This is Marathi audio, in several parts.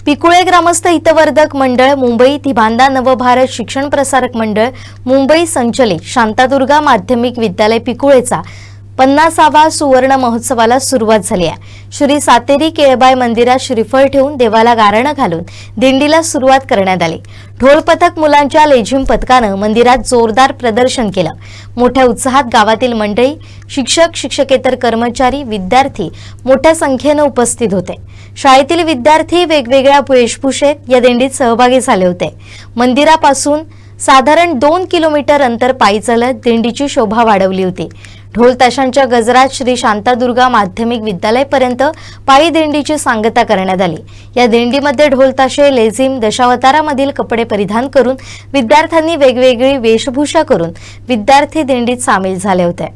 पिकुळे ग्रामस्थ हितवर्धक मंडळ मुंबई, तिभांदा नवभारत शिक्षण प्रसारक मंडळ मुंबई संचलित शांतादुर्गा माध्यमिक विद्यालय पिकुळेचा 50वा सुवर्ण महोत्सवाला सुरुवात झाली आहे। श्री सातेरी केळबाई मंदिरात श्रीफळ ठेवून देवाला गारणं घालून दिंडीला सुरुवात करण्यात आली। ढोल पथक मुलांच्या लेझिम पथकानं मंदिरात जोरदार प्रदर्शन केलं। मोठ्या उत्साहात गावातील मंडळी, शिक्षक, शिक्षकेतर कर्मचारी, विद्यार्थी मोठ्या संख्येने उपस्थित होते। शाळेतील विद्यार्थी वेगवेगळ्या वेशभूषेत या दिंडीत सहभागी झाले होते। मंदिरापासून साधारण 2 किलोमीटर अंतर पायी चालत दिंडीची शोभा वाढवली होती। ढोल ताशांच्या गजरात श्री शांतादुर्गा माध्यमिक विद्यालयापर्यंत पायी दिंडीची सांगता करण्यात आली। या दिंडीमध्ये ढोल ताशे, लेझिम, दशावतारामधील कपडे परिधान करून विद्यार्थ्यांनी वेगवेगळी वेशभूषा करून विद्यार्थी दिंडीत सामील झाले होते।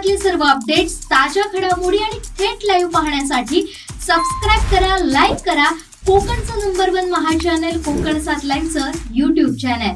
कोकणातले सर्व अपडेट्स, ताज्या घडामोडी आणि थेट लाईव्ह पाहण्यासाठी सबस्क्राईब करा, लाईक करा कोकणचं नंबर 1 महा चॅनल कोकणसाद लाईव्हचं YouTube चॅनल.